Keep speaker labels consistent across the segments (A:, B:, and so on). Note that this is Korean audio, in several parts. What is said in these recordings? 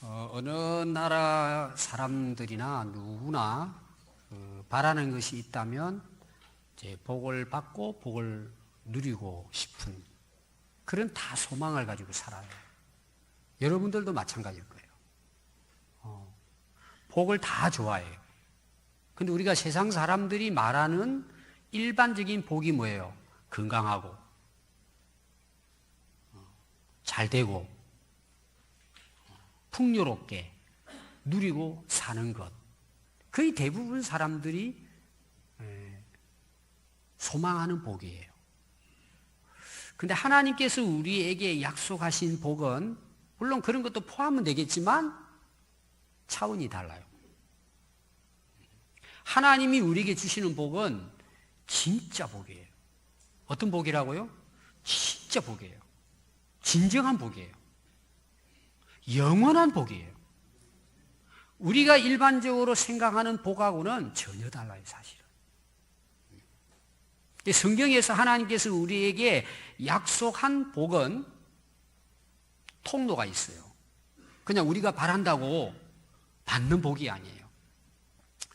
A: 어느 나라 사람들이나 누구나 바라는 것이 있다면 이제 복을 받고 복을 누리고 싶은 그런 다 소망을 가지고 살아요. 여러분들도 마찬가지일 거예요. 복을 다 좋아해요. 근데 우리가 세상 사람들이 말하는 일반적인 복이 뭐예요? 건강하고 잘 되고 풍요롭게 누리고 사는 것. 거의 대부분 사람들이 소망하는 복이에요. 근데 하나님께서 우리에게 약속하신 복은 물론 그런 것도 포함은 되겠지만 차원이 달라요. 하나님이 우리에게 주시는 복은 진짜 복이에요. 어떤 복이라고요? 진짜 복이에요. 진정한 복이에요. 영원한 복이에요. 우리가 일반적으로 생각하는 복하고는 전혀 달라요, 사실은. 성경에서 하나님께서 우리에게 약속한 복은 통로가 있어요. 그냥 우리가 바란다고 받는 복이 아니에요.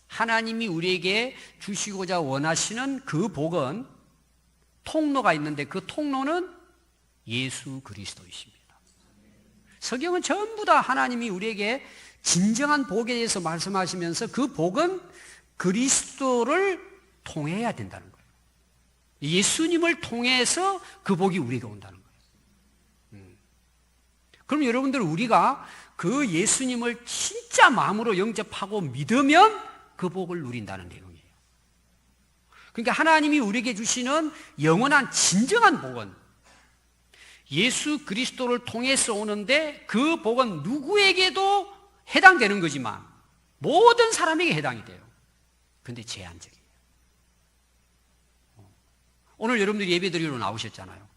A: 하나님이 우리에게 주시고자 원하시는 그 복은 통로가 있는데 그 통로는 예수 그리스도이십니다. 성경은 전부 다 하나님이 우리에게 진정한 복에 대해서 말씀하시면서 그 복은 그리스도를 통해야 된다는 거예요. 예수님을 통해서 그 복이 우리에게 온다는 거예요. 그럼 여러분들 우리가 그 예수님을 진짜 마음으로 영접하고 믿으면 그 복을 누린다는 내용이에요. 그러니까 하나님이 우리에게 주시는 영원한 진정한 복은 예수 그리스도를 통해서 오는데 그 복은 누구에게도 해당되는 거지만 모든 사람에게 해당이 돼요. 근데 제한적이에요. 오늘 여러분들이 예배드리러 나오셨잖아요.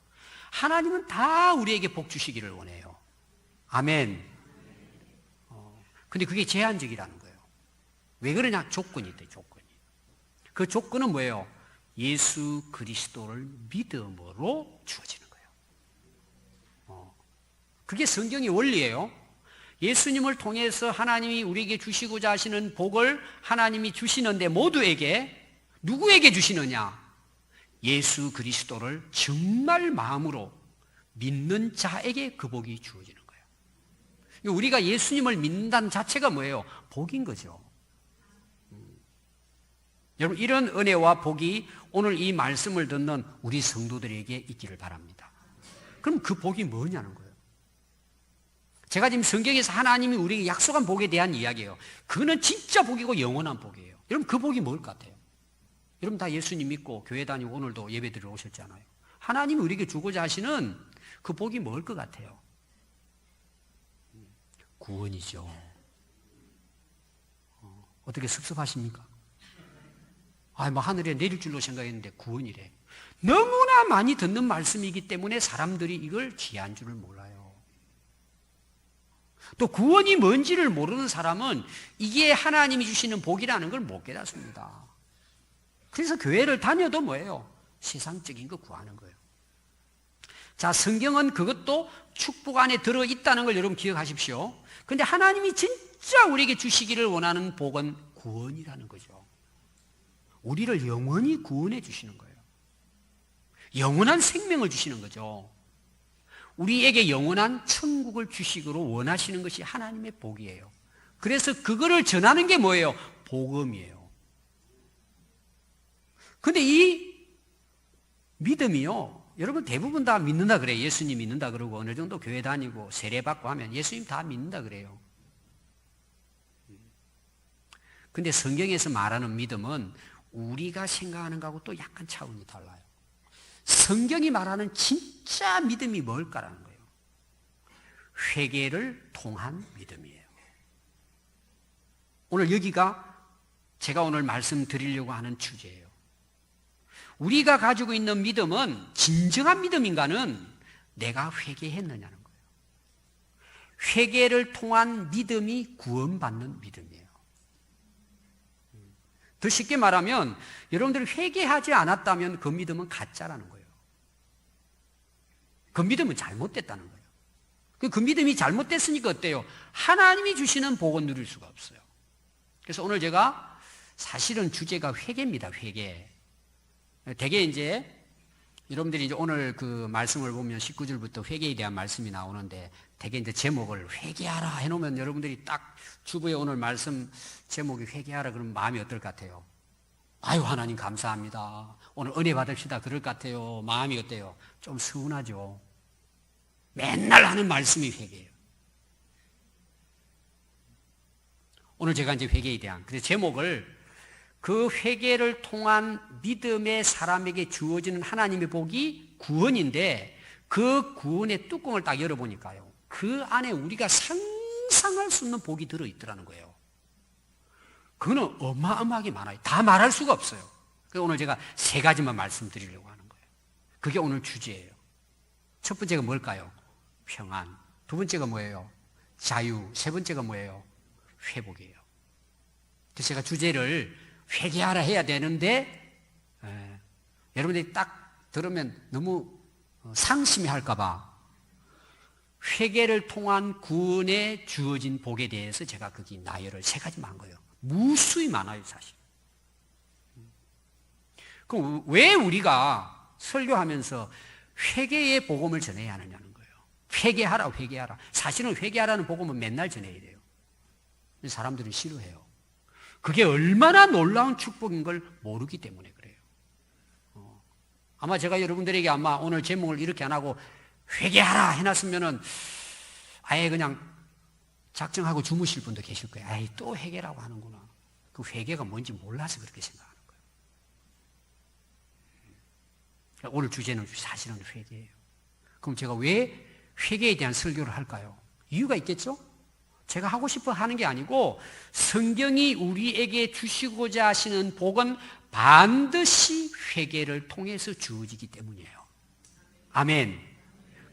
A: 하나님은 다 우리에게 복 주시기를 원해요. 아멘. 근데 그게 제한적이라는 거예요. 왜 그러냐? 조건이 있대, 조건이. 그 조건은 뭐예요? 예수 그리스도를 믿음으로 주어지는 거예요. 그게 성경의 원리예요. 예수님을 통해서 하나님이 우리에게 주시고자 하시는 복을 하나님이 주시는데 모두에게 누구에게 주시느냐? 예수 그리스도를 정말 마음으로 믿는 자에게 그 복이 주어지는 거예요. 우리가 예수님을 믿는다는 자체가 뭐예요? 복인 거죠. 여러분, 이런 은혜와 복이 오늘 이 말씀을 듣는 우리 성도들에게 있기를 바랍니다. 그럼 그 복이 뭐냐는 거예요. 제가 지금 성경에서 하나님이 우리에게 약속한 복에 대한 이야기예요. 그거는 진짜 복이고 영원한 복이에요. 여러분, 그 복이 뭘 것 같아요? 여러분 다 예수님 믿고 교회 다니고 오늘도 예배 드리러 오셨잖아요. 하나님이 우리에게 주고자 하시는 그 복이 뭘 것 같아요? 구원이죠. 어떻게 섭섭하십니까? 하늘에 내릴 줄로 생각했는데 구원이래. 너무나 많이 듣는 말씀이기 때문에 사람들이 이걸 귀한 줄을 몰라요. 또 구원이 뭔지를 모르는 사람은 이게 하나님이 주시는 복이라는 걸 못 깨닫습니다. 그래서 교회를 다녀도 뭐예요? 세상적인 거 구하는 거예요. 자, 성경은 그것도 축복 안에 들어있다는 걸 여러분 기억하십시오. 근데 하나님이 진짜 우리에게 주시기를 원하는 복은 구원이라는 거죠. 우리를 영원히 구원해 주시는 거예요. 영원한 생명을 주시는 거죠. 우리에게 영원한 천국을 주시기로 원하시는 것이 하나님의 복이에요. 그래서 그거를 전하는 게 뭐예요? 복음이에요. 근데 이 믿음이요, 여러분 대부분 다 믿는다 그래요. 예수님 믿는다 그러고 어느 정도 교회 다니고 세례받고 하면 예수님 다 믿는다 그래요. 근데 성경에서 말하는 믿음은 우리가 생각하는 거하고 또 약간 차원이 달라요. 성경이 말하는 진짜 믿음이 뭘까라는 거예요. 회개를 통한 믿음이에요. 오늘 여기가 제가 오늘 말씀드리려고 하는 주제예요. 우리가 가지고 있는 믿음은 진정한 믿음인가는 내가 회개했느냐는 거예요. 회개를 통한 믿음이 구원받는 믿음이에요. 더 쉽게 말하면 여러분들이 회개하지 않았다면 그 믿음은 가짜라는 거예요. 그 믿음은 잘못됐다는 거예요. 그 믿음이 잘못됐으니까 어때요? 하나님이 주시는 복은 누릴 수가 없어요. 그래서 오늘 제가 사실은 주제가 회개입니다. 회개. 되게 이제 여러분들이 이제 오늘 그 말씀을 보면 19절부터 회개에 대한 말씀이 나오는데 되게 이제 제목을 회개하라 해놓으면 여러분들이 딱 주부의 오늘 말씀 제목이 회개하라 그러면 마음이 어떨 것 같아요? 아유, 하나님 감사합니다. 오늘 은혜 받읍시다. 그럴 것 같아요. 마음이 어때요? 좀 서운하죠. 맨날 하는 말씀이 회개예요. 오늘 제가 이제 회개에 대한, 그래서 제목을 그 회개를 통한 믿음의 사람에게 주어지는 하나님의 복이 구원인데 그 구원의 뚜껑을 딱 열어보니까요. 그 안에 우리가 상상할 수 없는 복이 들어있더라는 거예요. 그거는 어마어마하게 많아요. 다 말할 수가 없어요. 그래서 오늘 제가 3가지만 말씀드리려고 하는 거예요. 그게 오늘 주제예요. 첫 번째가 뭘까요? 평안. 두 번째가 뭐예요? 자유. 세 번째가 뭐예요? 회복이에요. 그래서 제가 주제를 회개하라 해야 되는데 여러분들이 딱 들으면 너무 상심해 할까 봐 회개를 통한 구원에 주어진 복에 대해서 제가 거기 나열을 3가지만 한 거예요. 무수히 많아요, 사실. 그럼 왜 우리가 설교하면서 회개의 복음을 전해야 하느냐는 거예요. 회개하라, 회개하라. 사실은 회개하라는 복음은 맨날 전해야 돼요. 사람들은 싫어해요. 그게 얼마나 놀라운 축복인 걸 모르기 때문에 그래요. 아마 제가 여러분들에게 아마 오늘 제목을 이렇게 안 하고 회개하라 해놨으면은 아예 그냥 작정하고 주무실 분도 계실 거예요. 아이, 또 회개라고 하는구나. 그 회개가 뭔지 몰라서 그렇게 생각하는 거예요. 오늘 주제는 사실은 회개예요. 그럼 제가 왜 회개에 대한 설교를 할까요? 이유가 있겠죠? 제가 하고 싶어 하는 게 아니고 성경이 우리에게 주시고자 하시는 복은 반드시 회개를 통해서 주어지기 때문이에요. 아멘.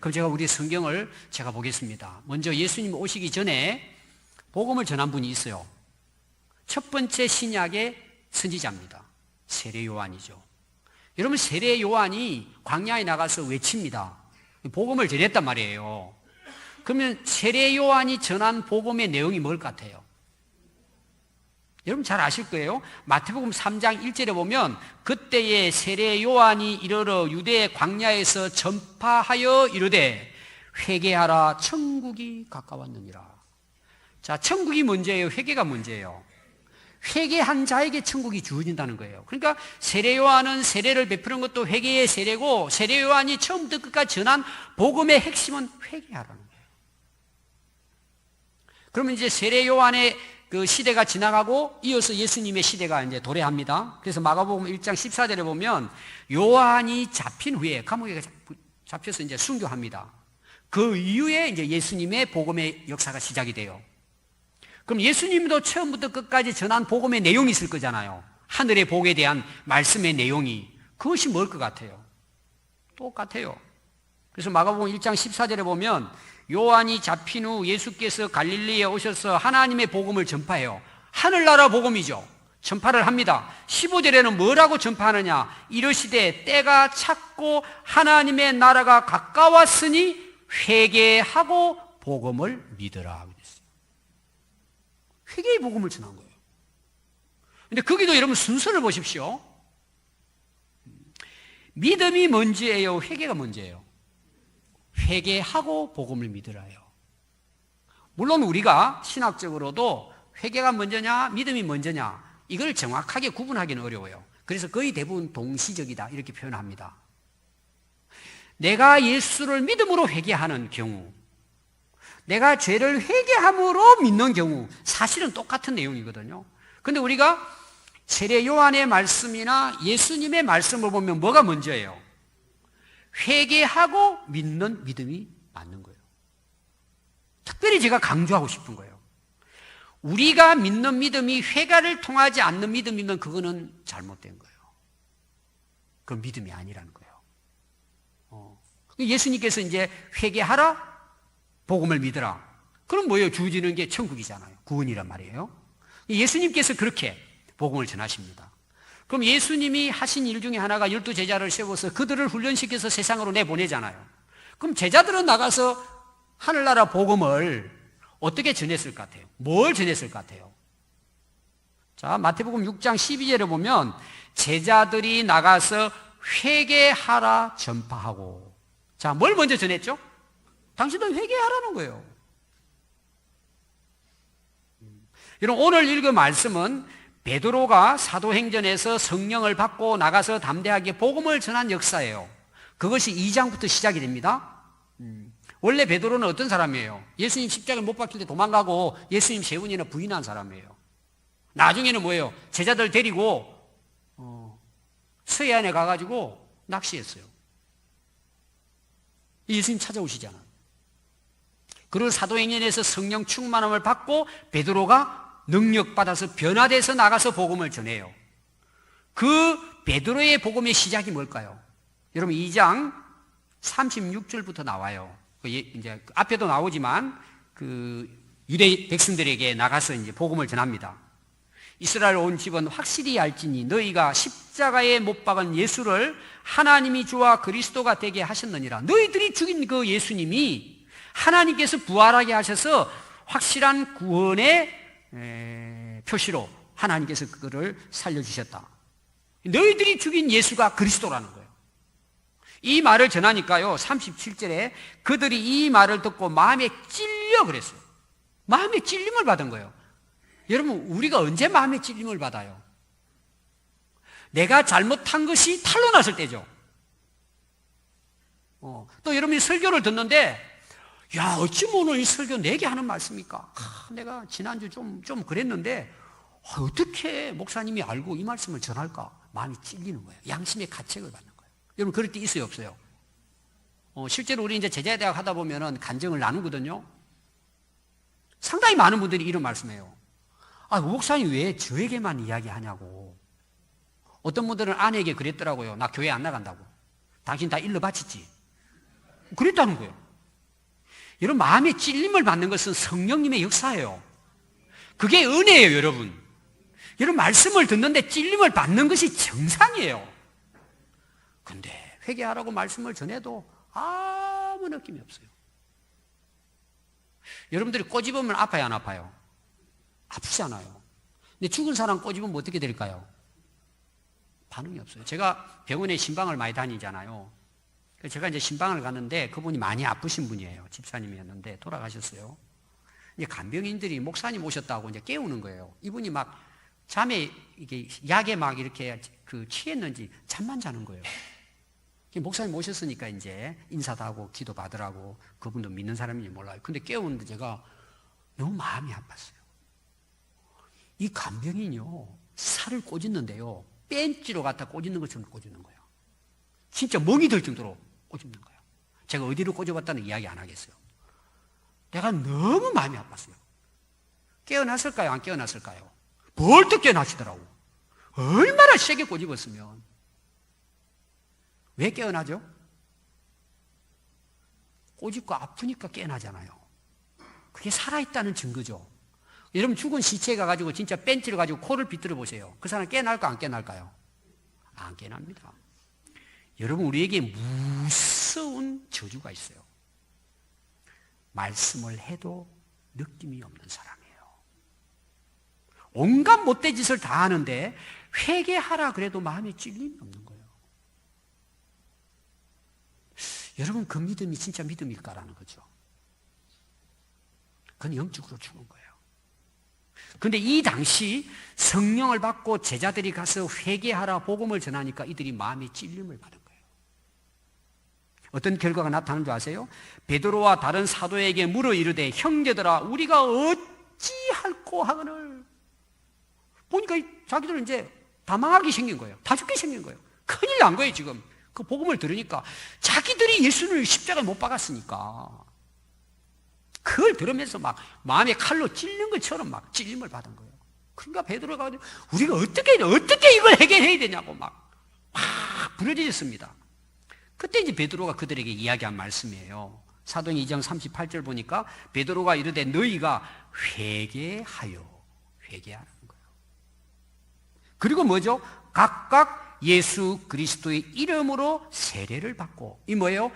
A: 그럼 제가 우리 성경을 제가 보겠습니다. 먼저 예수님 오시기 전에 복음을 전한 분이 있어요. 첫 번째 신약의 선지자입니다. 세례 요한이죠. 여러분, 세례 요한이 광야에 나가서 외칩니다. 복음을 전했단 말이에요. 그러면 세례 요한이 전한 복음의 내용이 뭘 같아요? 여러분 잘 아실 거예요. 마태복음 3장 1절에 보면 그때에 세례 요한이 이르러 유대 광야에서 전파하여 이르되 회개하라 천국이 가까웠느니라. 자, 천국이 문제예요? 회개가 문제예요? 회개한 자에게 천국이 주어진다는 거예요. 그러니까 세례 요한은 세례를 베푸는 것도 회개의 세례고 세례 요한이 처음부터 끝까지 전한 복음의 핵심은 회개하라는 거예요. 그러면 이제 세례 요한의 그 시대가 지나가고 이어서 예수님의 시대가 이제 도래합니다. 그래서 마가복음 1장 14절에 보면 요한이 잡힌 후에 감옥에 잡혀서 이제 순교합니다. 그 이후에 이제 예수님의 복음의 역사가 시작이 돼요. 그럼 예수님도 처음부터 끝까지 전한 복음의 내용이 있을 거잖아요. 하늘의 복에 대한 말씀의 내용이. 그것이 뭘 것 같아요? 똑같아요. 그래서 마가복음 1장 14절에 보면 요한이 잡힌 후 예수께서 갈릴리에 오셔서 하나님의 복음을 전파해요. 하늘나라 복음이죠. 전파를 합니다. 15절에는 뭐라고 전파하느냐? 이르시되 때가 찼고 하나님의 나라가 가까웠으니 회개하고 복음을 믿으라. 그랬어요. 회개의 복음을 전한 거예요. 근데 거기도 여러분 순서를 보십시오. 믿음이 먼저예요? 회개가 먼저예요? 회개하고 복음을 믿으라요. 물론 우리가 신학적으로도 회개가 먼저냐 믿음이 먼저냐 이걸 정확하게 구분하기는 어려워요. 그래서 거의 대부분 동시적이다 이렇게 표현합니다. 내가 예수를 믿음으로 회개하는 경우, 내가 죄를 회개함으로 믿는 경우 사실은 똑같은 내용이거든요. 그런데 우리가 세례 요한의 말씀이나 예수님의 말씀을 보면 뭐가 먼저예요? 회개하고 믿는 믿음이 맞는 거예요. 특별히 제가 강조하고 싶은 거예요. 우리가 믿는 믿음이 회개를 통하지 않는 믿음이면 그거는 잘못된 거예요. 그건 믿음이 아니라는 거예요. 예수님께서 이제 회개하라, 복음을 믿으라. 그럼 뭐예요? 주어지는 게 천국이잖아요. 구원이란 말이에요. 예수님께서 그렇게 복음을 전하십니다. 그럼 예수님이 하신 일 중에 하나가 12제자를 세워서 그들을 훈련시켜서 세상으로 내보내잖아요. 그럼 제자들은 나가서 하늘나라 복음을 어떻게 전했을 것 같아요? 뭘 전했을 것 같아요? 자, 마태복음 6장 12절에 보면 제자들이 나가서 회개하라 전파하고. 자, 뭘 먼저 전했죠? 당신들 회개하라는 거예요. 여러분, 오늘 읽은 말씀은 베드로가 사도행전에서 성령을 받고 나가서 담대하게 복음을 전한 역사예요. 그것이 2장부터 시작이 됩니다. 원래 베드로는 어떤 사람이에요? 예수님 십자가를 못 박힐 때 도망가고 예수님 3번이나 부인한 사람이에요. 나중에는 뭐예요? 제자들 데리고 서해안에 가가지고 낚시했어요. 예수님 찾아오시잖아. 그리고 사도행전에서 성령 충만함을 받고 베드로가 능력받아서 변화돼서 나가서 복음을 전해요. 그 베드로의 복음의 시작이 뭘까요? 여러분 2장 36절부터 나와요. 이제 앞에도 나오지만 그 유대 백성들에게 나가서 이제 복음을 전합니다. 이스라엘 온 집은 확실히 알지니 너희가 십자가에 못 박은 예수를 하나님이 주와 그리스도가 되게 하셨느니라. 너희들이 죽인 그 예수님이 하나님께서 부활하게 하셔서 확실한 구원의 표시로 하나님께서 그거를 살려주셨다. 너희들이 죽인 예수가 그리스도라는 거예요. 이 말을 전하니까요, 37절에 그들이 이 말을 듣고 마음에 찔려 그랬어요. 마음에 찔림을 받은 거예요. 여러분, 우리가 언제 마음에 찔림을 받아요? 내가 잘못한 것이 탄로났을 때죠. 또 여러분이 설교를 듣는데, 야, 어찌 오늘 이 설교 내게 하는 말씀입니까? 내가 지난주 좀 그랬는데, 어떻게 목사님이 알고 이 말씀을 전할까? 마음이 찔리는 거예요. 양심의 가책을 받는 거예요. 여러분, 그럴 때 있어요, 없어요? 실제로 우리 이제 제자대학 하다 보면은 간증을 나누거든요. 상당히 많은 분들이 이런 말씀해요. 목사님 왜 저에게만 이야기하냐고. 어떤 분들은 아내에게 그랬더라고요. 나 교회 안 나간다고. 당신 다 일러 바쳤지. 그랬다는 거예요. 여러분, 마음에 찔림을 받는 것은 성령님의 역사예요. 그게 은혜예요, 여러분. 여러분, 말씀을 듣는데 찔림을 받는 것이 정상이에요. 근데 회개하라고 말씀을 전해도 아무 느낌이 없어요. 여러분들이 꼬집으면 아파요, 안 아파요? 아프지 않아요. 근데 죽은 사람 꼬집으면 어떻게 될까요? 반응이 없어요. 제가 병원에 신방을 많이 다니잖아요. 제가 이제 신방을 갔는데 그분이 많이 아프신 분이에요. 집사님이었는데 돌아가셨어요. 이제 간병인들이 목사님 오셨다고 이제 깨우는 거예요. 이분이 막 잠에 이게 약에 막 이렇게 취했는지 잠만 자는 거예요. 목사님 오셨으니까 이제 인사도 하고 기도 받으라고, 그분도 믿는 사람인지 몰라요. 근데 깨우는데 제가 너무 마음이 아팠어요. 이 간병인이요, 살을 꼬집는데요, 벤치로 갖다 꼬집는 것처럼 꼬집는 거예요. 진짜 멍이 들 정도로 꼬집는 거예요. 제가 어디로 꼬집었다는 이야기 안 하겠어요. 내가 너무 마음이 아팠어요. 깨어났을까요? 안 깨어났을까요? 벌떡 깨어나시더라고. 얼마나 세게 꼬집었으면. 왜 깨어나죠? 꼬집고 아프니까 깨어나잖아요. 그게 살아있다는 증거죠. 여러분, 죽은 시체에 가가지고 진짜 벤치를 가지고 코를 비틀어 보세요. 그 사람 깨어날까 안 깨어날까요? 안 깨어납니다. 여러분, 우리에게 무서운 저주가 있어요. 말씀을 해도 느낌이 없는 사람이에요. 온갖 못된 짓을 다 하는데 회개하라 그래도 마음에 찔림이 없는 거예요. 여러분, 그 믿음이 진짜 믿음일까라는 거죠. 그건 영적으로 죽은 거예요. 그런데 이 당시 성령을 받고 제자들이 가서 회개하라 복음을 전하니까 이들이 마음에 찔림을 받은 거예요. 어떤 결과가 나타나는 줄 아세요? 베드로와 다른 사도에게 물어 이르되 형제들아 우리가 어찌할꼬 하거늘. 보니까 자기들은 이제 다 망하게 생긴 거예요. 다 죽게 생긴 거예요. 큰일 난 거예요. 지금 그 복음을 들으니까 자기들이 예수를 십자가에 못 박았으니까 그걸 들으면서 막 마음에 칼로 찔린 것처럼 막 찔림을 받은 거예요. 그러니까 베드로가 우리가 어떻게 이걸 해결해야 되냐고 막 부르짖었습니다. 그때 이제 베드로가 그들에게 이야기한 말씀이에요. 사도행 2장 38절 보니까 베드로가 이르되 너희가 회개하라는 거예요. 그리고 뭐죠? 각각 예수 그리스도의 이름으로 세례를 받고, 이 뭐예요?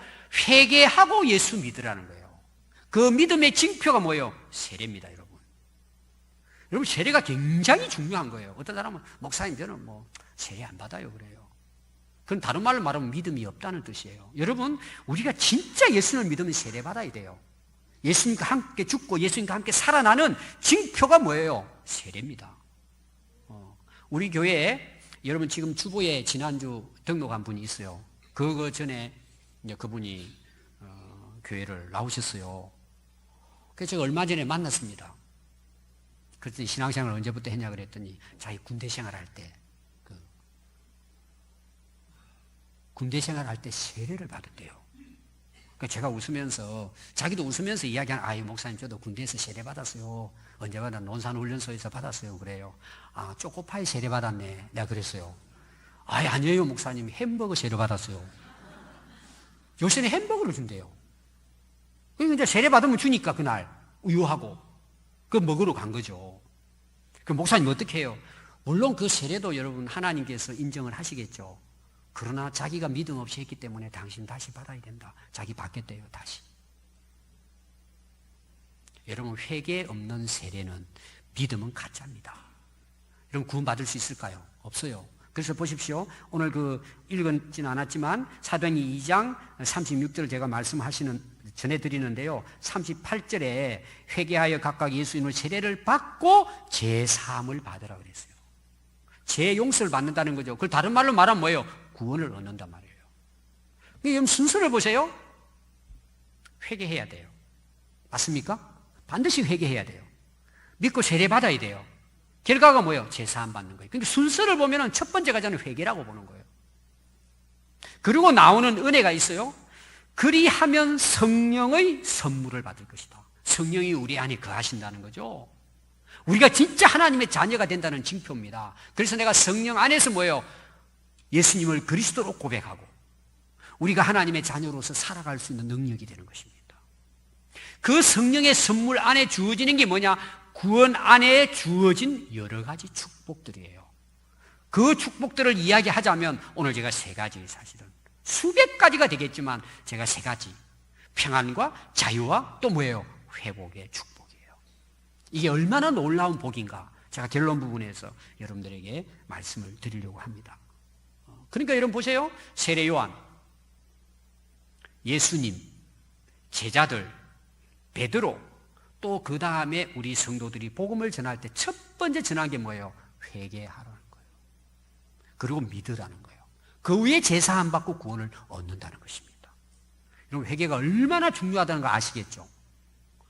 A: 회개하고 예수 믿으라는 거예요. 그 믿음의 징표가 뭐예요? 세례입니다, 여러분. 여러분, 세례가 굉장히 중요한 거예요. 어떤 사람은 목사님 저는 뭐 세례 안 받아요 그래요. 그건 다른 말로 말하면 믿음이 없다는 뜻이에요. 여러분, 우리가 진짜 예수님을 믿으면 세례 받아야 돼요. 예수님과 함께 죽고 예수님과 함께 살아나는 징표가 뭐예요? 세례입니다. 우리 교회에 여러분 지금 주보에 지난주 등록한 분이 있어요. 그거 전에 이제 그분이 교회를 나오셨어요. 그래서 제가 얼마 전에 만났습니다. 그랬더니 신앙생활 언제부터 했냐 그랬더니 자기 군대 생활할 때 군대 생활할 때 세례를 받았대요. 그러니까 제가 웃으면서 자기도 웃으면서 이야기하는 아유 목사님 저도 군대에서 세례 받았어요. 언제 받았나? 논산훈련소에서 받았어요. 그래요. 아 초코파이 세례 받았네. 내가 그랬어요. 아이 아니에요 목사님 햄버거 세례 받았어요. 요새는 햄버거를 준대요. 그러니까 이제 세례 받으면 주니까 그날 우유하고 그 먹으러 간 거죠. 그 목사님 어떻게 해요? 물론 그 세례도 여러분 하나님께서 인정을 하시겠죠. 그러나 자기가 믿음 없이 했기 때문에 당신 다시 받아야 된다. 자기 받겠대요 다시. 여러분 회개 없는 세례는 믿음은 가짜입니다. 여러분 구원받을 수 있을까요? 없어요. 그래서 보십시오. 오늘 읽지는 않았지만 사도행전 2장 36절을 제가 전해드리는데요. 38절에 회개하여 각각 예수님의 세례를 받고 제사함을 받으라 그랬어요. 죄 용서를 받는다는 거죠. 그걸 다른 말로 말하면 뭐예요? 구원을 얻는단 말이에요. 그럼 순서를 보세요. 회개해야 돼요. 맞습니까? 반드시 회개해야 돼요. 믿고 세례 받아야 돼요. 결과가 뭐예요? 제사함 받는 거예요. 그러니까 순서를 보면 첫 번째가 저는 회개라고 보는 거예요. 그리고 나오는 은혜가 있어요. 그리하면 성령의 선물을 받을 것이다. 성령이 우리 안에 거하신다는 거죠. 우리가 진짜 하나님의 자녀가 된다는 징표입니다. 그래서 내가 성령 안에서 뭐예요? 예수님을 그리스도로 고백하고 우리가 하나님의 자녀로서 살아갈 수 있는 능력이 되는 것입니다. 그 성령의 선물 안에 주어지는 게 뭐냐? 구원 안에 주어진 여러 가지 축복들이에요. 그 축복들을 이야기하자면 오늘 제가 세 가지 사실은 수백 가지가 되겠지만 제가 세 가지 평안과 자유와 또 뭐예요? 회복의 축복이에요. 이게 얼마나 놀라운 복인가 제가 결론 부분에서 여러분들에게 말씀을 드리려고 합니다. 그러니까 여러분 보세요. 세례 요한, 예수님, 제자들, 베드로 또 그 다음에 우리 성도들이 복음을 전할 때 첫 번째 전한 게 뭐예요? 회개하라는 거예요. 그리고 믿으라는 거예요. 그 위에 제사함 받고 구원을 얻는다는 것입니다. 여러분 회개가 얼마나 중요하다는 거 아시겠죠?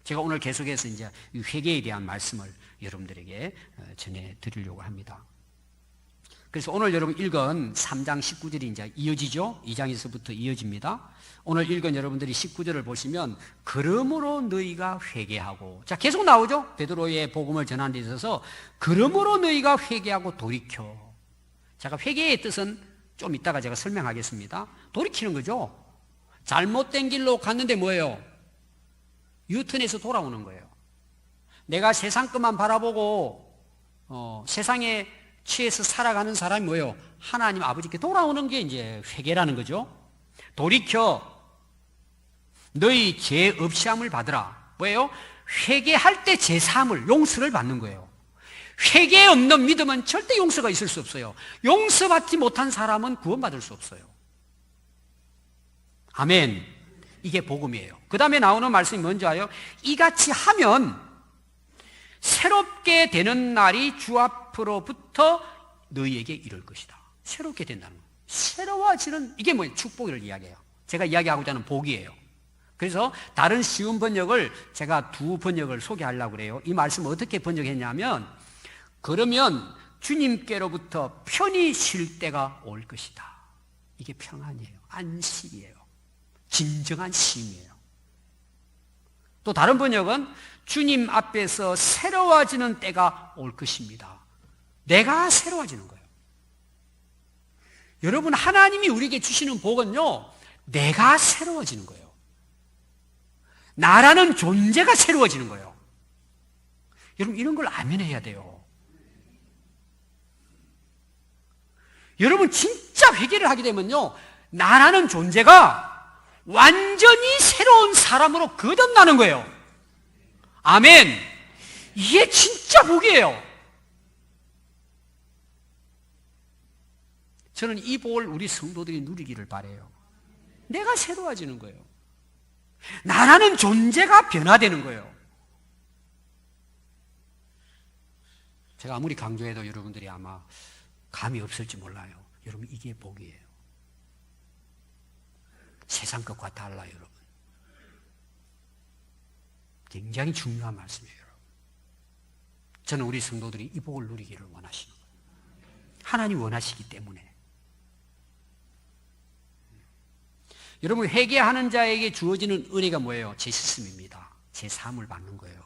A: 제가 오늘 계속해서 이제 이 회개에 대한 말씀을 여러분들에게 전해드리려고 합니다. 그래서 오늘 여러분 읽은 3장 19절이 이제 이어지죠? 2장에서부터 이어집니다. 오늘 읽은 여러분들이 19절을 보시면 그러므로 너희가 회개하고 자 계속 나오죠? 베드로의 복음을 전하는 데 있어서 그러므로 너희가 회개하고 돌이켜. 제가 회개의 뜻은 좀 이따가 제가 설명하겠습니다. 돌이키는 거죠. 잘못된 길로 갔는데 뭐예요? 유턴해서 돌아오는 거예요. 내가 세상 것만 바라보고 세상에 취해서 살아가는 사람이 뭐예요? 하나님 아버지께 돌아오는 게 이제 회개라는 거죠. 돌이켜 너희 죄 없이 함을 받으라. 뭐예요? 회개할 때 제사함을 용서를 받는 거예요. 회개 없는 믿음은 절대 용서가 있을 수 없어요. 용서받지 못한 사람은 구원받을 수 없어요. 아멘. 이게 복음이에요. 그 다음에 나오는 말씀이 뭔지 알아요? 이같이 하면 새롭게 되는 날이 주 앞으로부터 너희에게 이를 것이다. 새롭게 된다는 거예요. 새로워지는 이게 뭐예요? 축복을 이야기해요. 제가 이야기하고자 하는 복이에요. 그래서 다른 쉬운 번역을 제가 두 번역을 소개하려고 그래요. 이 말씀을 어떻게 번역했냐면 그러면 주님께로부터 편히 쉴 때가 올 것이다. 이게 평안이에요. 안식이에요. 진정한 쉼이에요. 또 다른 번역은 주님 앞에서 새로워지는 때가 올 것입니다. 내가 새로워지는 거예요. 여러분 하나님이 우리에게 주시는 복은요 내가 새로워지는 거예요. 나라는 존재가 새로워지는 거예요. 여러분 이런 걸 아멘해야 돼요. 여러분 진짜 회개를 하게 되면요 나라는 존재가 완전히 새로운 사람으로 거듭나는 거예요. 아멘. 이게 진짜 복이에요. 저는 이 복을 우리 성도들이 누리기를 바라요. 내가 새로워지는 거예요. 나라는 존재가 변화되는 거예요. 제가 아무리 강조해도 여러분들이 아마 감이 없을지 몰라요. 여러분, 이게 복이에요. 세상 것과 달라요, 여러분. 굉장히 중요한 말씀이에요, 여러분. 저는 우리 성도들이 이 복을 누리기를 원하시는 거예요. 하나님 원하시기 때문에. 여러분, 회개하는 자에게 주어지는 은혜가 뭐예요? 제시씀입니다. 제 사함을 받는 거예요.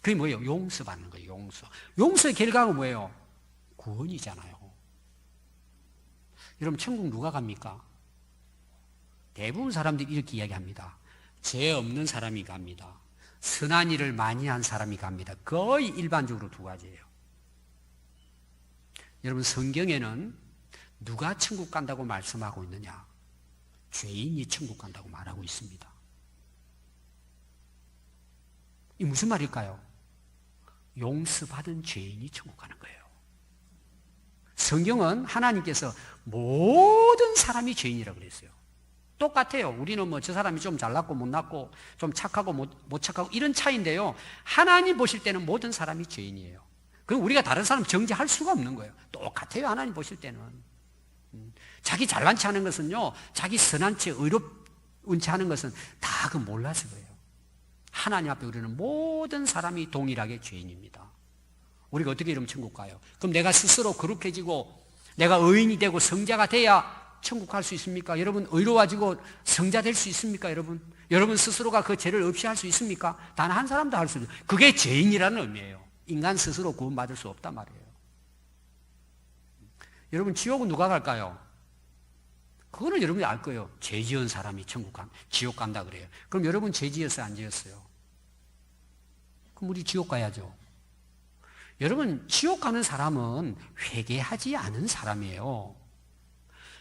A: 그게 뭐예요? 용서받는 거예요. 용서의 결과가 뭐예요? 구원이잖아요. 여러분, 천국 누가 갑니까? 대부분 사람들이 이렇게 이야기합니다. 죄 없는 사람이 갑니다. 선한 일을 많이 한 사람이 갑니다. 거의 일반적으로 두 가지예요. 여러분, 성경에는 누가 천국 간다고 말씀하고 있느냐? 죄인이 천국 간다고 말하고 있습니다. 이 무슨 말일까요? 용서받은 죄인이 천국 가는 거예요. 성경은 하나님께서 모든 사람이 죄인이라고 그랬어요. 똑같아요. 우리는 뭐 저 사람이 좀 잘났고 못났고 좀 착하고 못 착하고 이런 차이인데요. 하나님 보실 때는 모든 사람이 죄인이에요. 그럼 우리가 다른 사람 정죄할 수가 없는 거예요. 똑같아요. 하나님 보실 때는. 자기 잘난 체 하는 것은요, 자기 선한 채 의롭은 채 하는 것은 다 그 몰라서 그래요. 하나님 앞에 우리는 모든 사람이 동일하게 죄인입니다. 우리가 어떻게 이러면 천국 가요? 그럼 내가 스스로 거룩해지고 내가 의인이 되고 성자가 돼야 천국 갈 수 있습니까? 여러분, 의로워지고 성자 될 수 있습니까? 여러분 스스로가 그 죄를 없이 할 수 있습니까? 단 한 사람도 할 수 없어요. 그게 죄인이라는 의미예요. 인간 스스로 구원받을 수 없단 말이에요. 여러분, 지옥은 누가 갈까요? 그거는 여러분이 알 거예요. 죄 지은 사람이 지옥 간다 그래요. 그럼 여러분 죄 지었어요? 안 지었어요? 그럼 우리 지옥 가야죠. 여러분, 지옥 가는 사람은 회개하지 않은 사람이에요.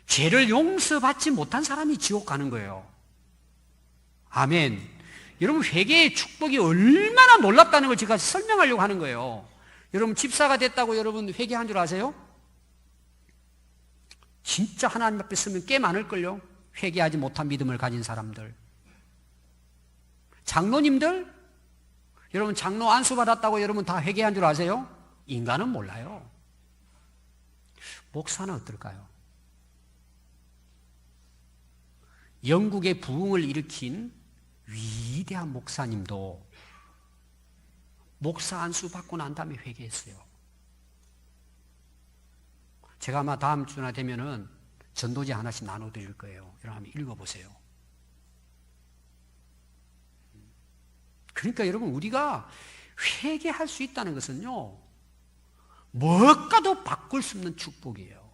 A: 죄를 용서받지 못한 사람이 지옥 가는 거예요. 아멘. 여러분, 회개의 축복이 얼마나 놀랍다는 걸 제가 설명하려고 하는 거예요. 여러분, 집사가 됐다고 여러분 회개한 줄 아세요? 진짜 하나님 앞에 서면 꽤 많을걸요? 회개하지 못한 믿음을 가진 사람들. 장로님들? 여러분, 장로 안수 받았다고 여러분 다 회개한 줄 아세요? 인간은 몰라요. 목사는 어떨까요? 영국의 부흥을 일으킨 위대한 목사님도 목사 안수 받고 난 다음에 회개했어요. 제가 아마 다음 주나 되면은 전도지 하나씩 나눠드릴 거예요. 여러분 한번 읽어보세요. 그러니까 여러분, 우리가 회개할 수 있다는 것은요, 뭐가도 바꿀 수 없는 축복이에요.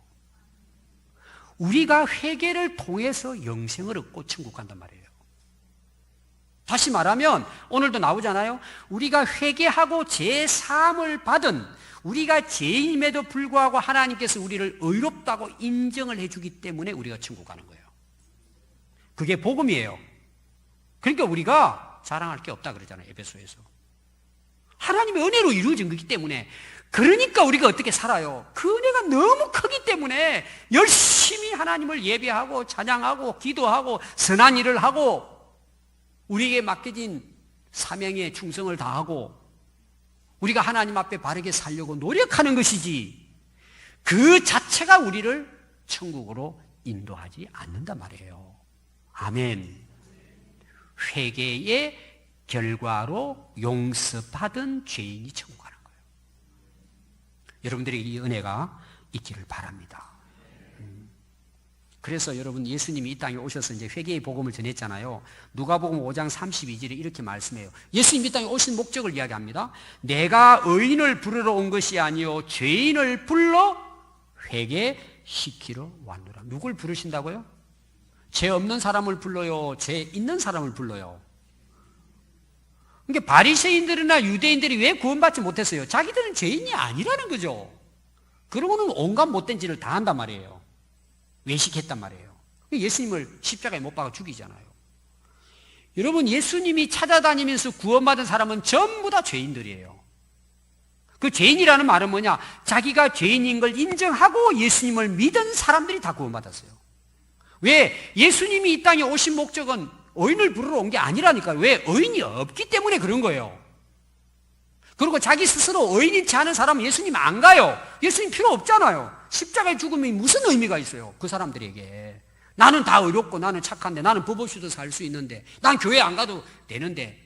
A: 우리가 회개를 통해서 영생을 얻고 천국 간단 말이에요. 다시 말하면 오늘도 나오잖아요. 우리가 회개하고 죄 사함을 받은, 우리가 죄인임에도 불구하고 하나님께서 우리를 의롭다고 인정을 해주기 때문에 우리가 천국 가는 거예요. 그게 복음이에요. 그러니까 우리가 자랑할 게 없다 그러잖아요, 에베소에서. 하나님의 은혜로 이루어진 거기 때문에. 그러니까 우리가 어떻게 살아요? 그 은혜가 너무 크기 때문에 열심히 하나님을 예배하고 찬양하고 기도하고 선한 일을 하고 우리에게 맡겨진 사명에 충성을 다하고 우리가 하나님 앞에 바르게 살려고 노력하는 것이지, 그 자체가 우리를 천국으로 인도하지 않는단 말이에요. 아멘. 회개의 결과로 용서받은 죄인이 천국 가는 거예요. 여러분들에게 이 은혜가 있기를 바랍니다. 그래서 여러분, 예수님이 이 땅에 오셔서 이제 회개의 복음을 전했잖아요. 누가복음 5장 32절에 이렇게 말씀해요. 예수님이 이 땅에 오신 목적을 이야기합니다. 내가 의인을 부르러 온 것이 아니요 죄인을 불러 회개시키러 왔노라. 누굴 부르신다고요? 죄 없는 사람을 불러요? 죄 있는 사람을 불러요? 그러니까 바리새인들이나 유대인들이 왜 구원받지 못했어요? 자기들은 죄인이 아니라는 거죠. 그러고는 온갖 못된 짓을 다 한단 말이에요. 외식했단 말이에요. 예수님을 십자가에 못 박아 죽이잖아요. 여러분, 예수님이 찾아다니면서 구원받은 사람은 전부 다 죄인들이에요. 그 죄인이라는 말은 뭐냐? 자기가 죄인인 걸 인정하고 예수님을 믿은 사람들이 다 구원받았어요. 왜? 예수님이 이 땅에 오신 목적은 의인을 부르러 온 게 아니라니까요. 왜? 의인이 없기 때문에 그런 거예요. 그리고 자기 스스로 의인이지 않은 사람은 예수님 안 가요. 예수님 필요 없잖아요. 십자가의 죽음이 무슨 의미가 있어요? 그 사람들에게. 나는 다 의롭고 나는 착한데 나는 법 없이도 살 수 있는데 난 교회 안 가도 되는데.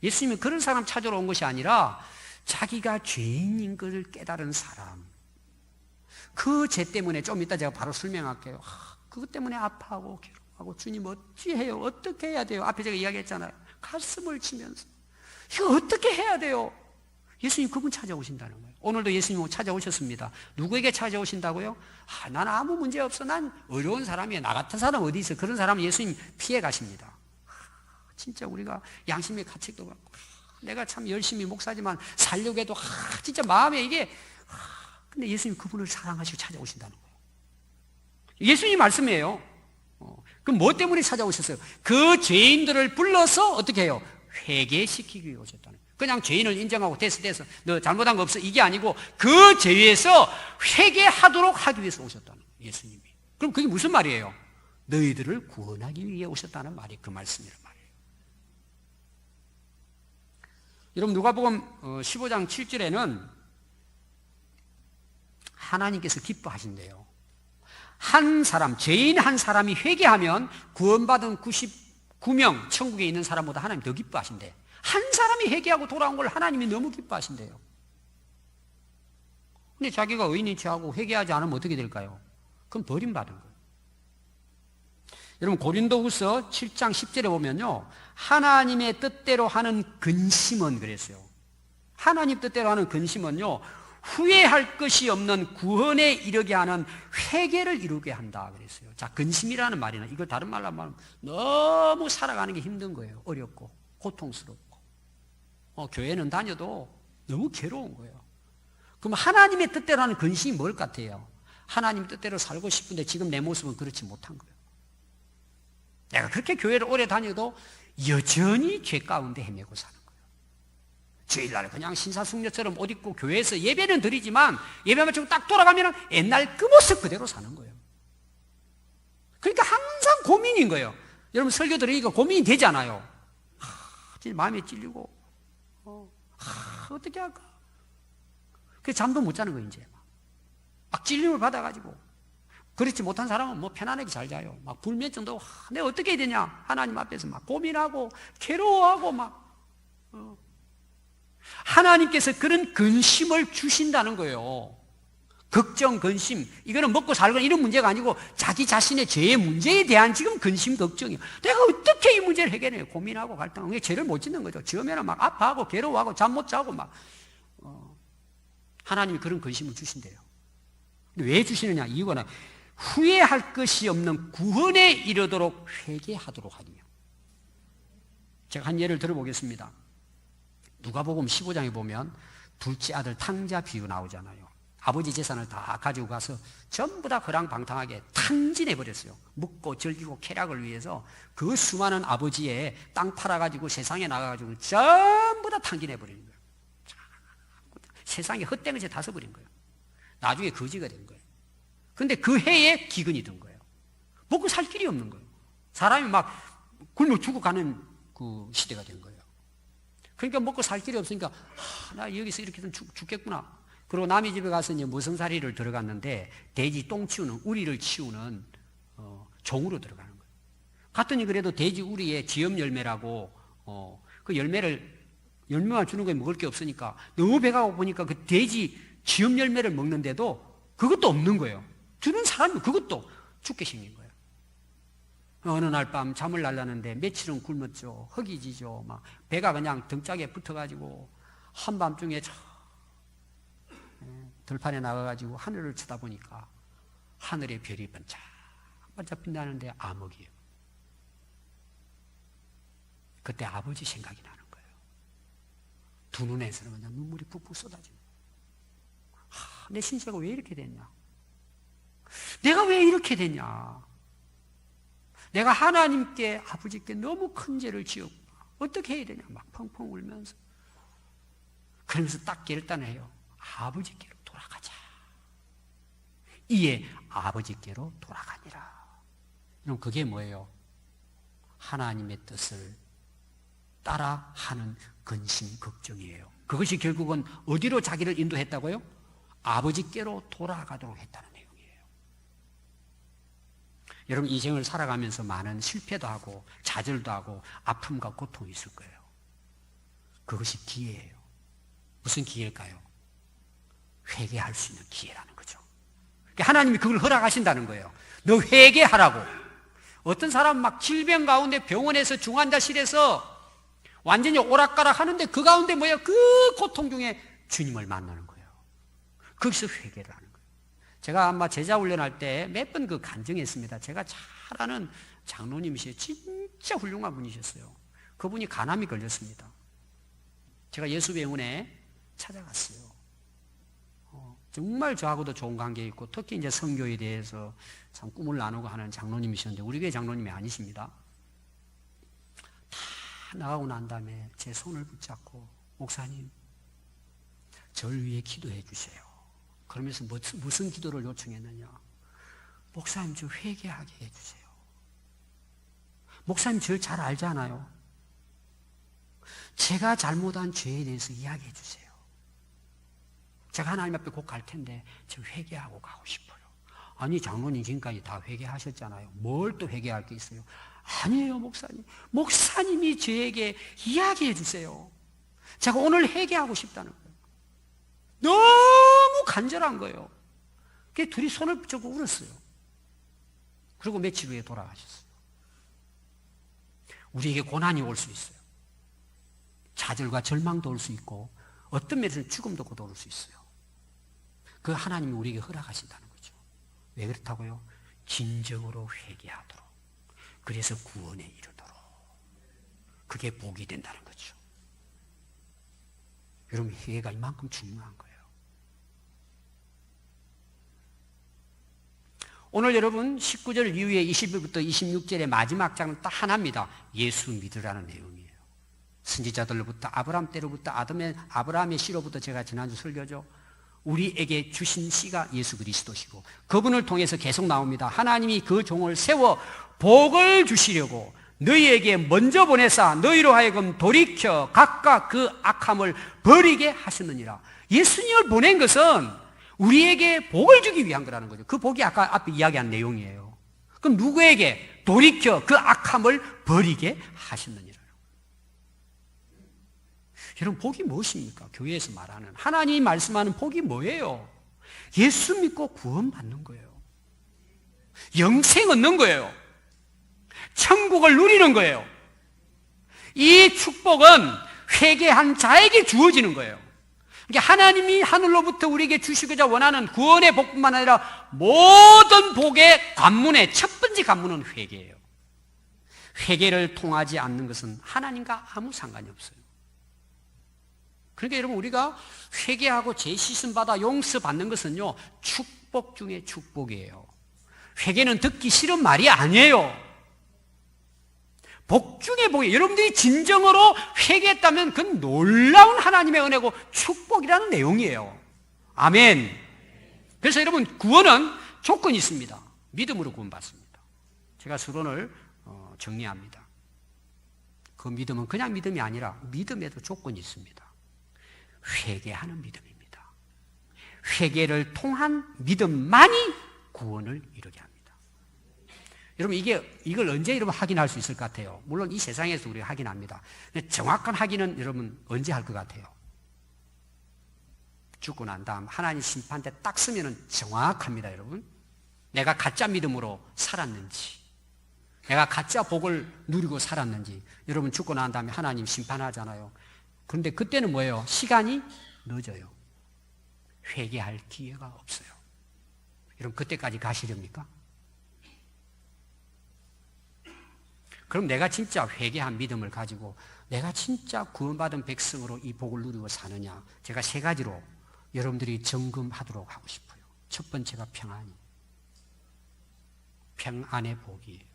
A: 예수님은 그런 사람 찾으러 온 것이 아니라 자기가 죄인인 것을 깨달은 사람. 그 죄 때문에 좀 이따 제가 바로 설명할게요. 그것 때문에 아파하고 괴로워하고 주님 어찌해요? 어떻게 해야 돼요? 앞에 제가 이야기했잖아요. 가슴을 치면서 이거 어떻게 해야 돼요? 예수님 그분 찾아오신다는 거예요. 오늘도 예수님 찾아오셨습니다. 누구에게 찾아오신다고요? 나는 아무 문제 없어. 난 어려운 사람이야. 나 같은 사람 어디 있어? 그런 사람은 예수님 피해 가십니다. 진짜 우리가 양심의 가책도 받고 내가 참 열심히 목사지만 살려고 해도 진짜 마음에 이게 근데 예수님 그분을 사랑하시고 찾아오신다는 거예요. 예수님 말씀이에요. 그럼 뭐 때문에 찾아오셨어요? 그 죄인들을 불러서 어떻게 해요? 회개시키기 위해 오셨다는 거예요. 그냥 죄인을 인정하고 됐어 너 잘못한 거 없어 이게 아니고 그 죄에서 회개하도록 하기 위해서 오셨다는 거예요. 예수님이. 그럼 그게 무슨 말이에요? 너희들을 구원하기 위해 오셨다는 말이 그 말씀이란 말이에요. 여러분 누가복음 15장 7절에는 하나님께서 기뻐하신대요. 한 사람, 죄인 한 사람이 회개하면 구원받은 99명 천국에 있는 사람보다 하나님 더 기뻐하신대. 한 사람이 회개하고 돌아온 걸 하나님이 너무 기뻐하신대요. 근데 자기가 의인인 체하고 회개하지 않으면 어떻게 될까요? 그럼 버림받은 거예요. 여러분 고린도후서 7장 10절에 보면요, 하나님의 뜻대로 하는 근심은 그랬어요. 하나님 뜻대로 하는 근심은요, 후회할 것이 없는 구원에 이르게 하는 회개를 이루게 한다 그랬어요. 자, 근심이라는 말이나 이걸 다른 말로 하면 너무 살아가는 게 힘든 거예요. 어렵고 고통스럽고 교회는 다녀도 너무 괴로운 거예요. 그럼 하나님의 뜻대로 하는 근심이 뭘 같아요? 하나님 뜻대로 살고 싶은데 지금 내 모습은 그렇지 못한 거예요. 내가 그렇게 교회를 오래 다녀도 여전히 죄 가운데 헤매고 사는 거예요. 주일날 그냥 신사숙녀처럼 옷 입고 교회에서 예배는 드리지만 예배 마치고 딱 돌아가면 옛날 그 모습 그대로 사는 거예요. 그러니까 항상 고민인 거예요. 여러분 설교 들으니까 고민이 되잖아요. 진짜 마음에 찔리고 어떻게 할까? 그래서 잠도 못 자는 거예요. 이제 막 찔림을 받아가지고 그렇지 못한 사람은 뭐 편안하게 잘 자요. 막 불면증도 내가 어떻게 해야 되냐 하나님 앞에서 막 고민하고 괴로워하고 막 하나님께서 그런 근심을 주신다는 거예요. 걱정, 근심, 이거는 먹고 살거나 이런 문제가 아니고 자기 자신의 죄의 문제에 대한 지금 근심, 걱정이에요. 내가 어떻게 이 문제를 해결해요? 고민하고 갈등하고. 이게 죄를 못 짓는 거죠. 지으면 막 아파하고 괴로워하고 잠 못 자고 막. 하나님이 그런 근심을 주신대요. 근데 왜 주시느냐? 이유가 후회할 것이 없는 구원에 이르도록 회개하도록 하니요. 제가 한 예를 들어보겠습니다. 누가복음 15장에 보면 둘째 아들 탕자 비유 나오잖아요. 아버지 재산을 다 가지고 가서 전부 다 허랑방탕하게 탕진해버렸어요. 먹고 즐기고 쾌락을 위해서 그 수많은 아버지의 땅 팔아가지고 세상에 나가가지고 전부 다 탕진해버리는 거예요. 세상에 헛되는 짓 다 써버린 거예요. 나중에 거지가 된 거예요. 근데 그 해에 기근이 든 거예요. 먹고 살 길이 없는 거예요. 사람이 막 굶어 죽어가는 그 시대가 된 거예요. 그러니까 먹고 살 길이 없으니까 나 여기서 이렇게 좀 죽겠구나. 그리고 남의 집에 가서 이제 무성살이를 들어갔는데 돼지 똥 치우는 우리를 치우는 종으로 들어가는 거예요. 갔더니 그래도 돼지 우리의 지엄 열매라고 그 열매만 주는 거에 먹을 게 없으니까 너무 배가 고프니까 그 돼지 지엄 열매를 먹는데도 그것도 없는 거예요. 주는 사람이 그것도 죽게 생긴 거예요. 어느 날 밤 잠을 날라는데 며칠은 굶었죠. 허기지죠. 막 배가 그냥 등짝에 붙어가지고 한밤중에 들판에 나가가지고 하늘을 쳐다보니까 하늘의 별이 반짝반짝 빛나는데 암흑이에요. 그때 아버지 생각이 나는 거예요. 두 눈에서는 그냥 눈물이 푹푹 쏟아지는 거예요. 내 신세가 왜 이렇게 됐냐? 내가 왜 이렇게 됐냐? 내가 하나님께, 아버지께 너무 큰 죄를 지었고 어떻게 해야 되냐 막 펑펑 울면서, 그러면서 딱 결단해요. 아버지께로 돌아가자. 이에 아버지께로 돌아가니라. 그럼 그게 뭐예요? 하나님의 뜻을 따라 하는 근심 걱정이에요. 그것이 결국은 어디로 자기를 인도했다고요? 아버지께로 돌아가도록 했다는 내용이에요. 여러분, 인생을 살아가면서 많은 실패도 하고 좌절도 하고 아픔과 고통이 있을 거예요. 그것이 기회예요. 무슨 기회일까요? 회개할 수 있는 기회라는 거죠. 하나님이 그걸 허락하신다는 거예요. 너 회개하라고. 어떤 사람은 막 질병 가운데 병원에서 중환자실에서 완전히 오락가락 하는데 그 가운데 뭐예요? 그 고통 중에 주님을 만나는 거예요. 거기서 회개를 하는 거예요. 제가 아마 제자 훈련할 때 몇 번 그 간증했습니다. 제가 잘 아는 장로님이세요. 진짜 훌륭한 분이셨어요. 그분이 간암이 걸렸습니다. 제가 예수병원에 찾아갔어요. 정말 저하고도 좋은 관계 있고 특히 이제 선교에 대해서 참 꿈을 나누고 하는 장로님이셨는데 우리 교회 장로님이 아니십니다. 다 나가고 난 다음에 제 손을 붙잡고 목사님 저를 위해 기도해 주세요. 그러면서 무슨 기도를 요청했느냐? 목사님 저 회개하게 해주세요. 목사님 저를 잘 알잖아요. 제가 잘못한 죄에 대해서 이야기해 주세요. 제가 하나님 앞에 곧 갈 텐데 저 회개하고 가고 싶어요. 아니 장로님 지금까지 다 회개하셨잖아요. 뭘 또 회개할 게 있어요? 아니에요 목사님. 목사님이 저에게 이야기해 주세요. 제가 오늘 회개하고 싶다는 거예요. 너무 간절한 거예요. 그래서 둘이 손을 붙잡고 울었어요. 그리고 며칠 후에 돌아가셨어요. 우리에게 고난이 올 수 있어요. 좌절과 절망도 올 수 있고 어떤 면에서는 죽음도 곧 올 수 있어요. 그 하나님이 우리에게 허락하신다는 거죠. 왜 그렇다고요? 진정으로 회개하도록. 그래서 구원에 이르도록. 그게 복이 된다는 거죠. 여러분 회개가 이만큼 중요한 거예요. 오늘 여러분 19절 이후에 20절부터 26절의 마지막 장은 딱 하나입니다. 예수 믿으라는 내용이에요. 선지자들로부터 아브라함 때로부터 아브라함의 씨로부터 제가 지난주 설교죠. 우리에게 주신 씨가 예수 그리스도시고 그분을 통해서 계속 나옵니다. 하나님이 그 종을 세워 복을 주시려고 너희에게 먼저 보내사 너희로 하여금 돌이켜 각각 그 악함을 버리게 하셨느니라. 예수님을 보낸 것은 우리에게 복을 주기 위한 거라는 거죠. 그 복이 아까 앞에 이야기한 내용이에요. 그럼 누구에게? 돌이켜 그 악함을 버리게 하셨느니라. 여러분 복이 무엇입니까? 교회에서 말하는 하나님이 말씀하는 복이 뭐예요? 예수 믿고 구원받는 거예요. 영생 얻는 거예요. 천국을 누리는 거예요. 이 축복은 회개한 자에게 주어지는 거예요. 그러니까 하나님이 하늘로부터 우리에게 주시고자 원하는 구원의 복뿐만 아니라 모든 복의 관문의 첫 번째 관문은 회개예요. 회개를 통하지 않는 것은 하나님과 아무 상관이 없어요. 그러니까 여러분 우리가 회개하고 죄 씻음 받아 용서받는 것은요 축복 중에 축복이에요. 회개는 듣기 싫은 말이 아니에요. 복 중에 복이에요. 여러분들이 진정으로 회개했다면 그건 놀라운 하나님의 은혜고 축복이라는 내용이에요. 아멘. 그래서 여러분 구원은 조건이 있습니다. 믿음으로 구원받습니다. 제가 서론을 정리합니다. 그 믿음은 그냥 믿음이 아니라 믿음에도 조건이 있습니다. 회개하는 믿음입니다. 회개를 통한 믿음만이 구원을 이루게 합니다. 여러분 이걸 언제 여러분 확인할 수 있을 것 같아요? 물론 이 세상에서 우리가 확인합니다. 정확한 확인은 여러분 언제 할 것 같아요? 죽고 난 다음 하나님 심판대 딱 서면은 정확합니다. 여러분 내가 가짜 믿음으로 살았는지 내가 가짜 복을 누리고 살았는지 여러분 죽고 난 다음에 하나님 심판하잖아요. 그런데 그때는 뭐예요? 시간이 늦어요. 회개할 기회가 없어요. 여러분 그때까지 가시렵니까? 그럼 내가 진짜 회개한 믿음을 가지고 내가 진짜 구원받은 백성으로 이 복을 누리고 사느냐? 제가 세 가지로 여러분들이 점검하도록 하고 싶어요. 첫 번째가 평안이. 평안의 복이에요.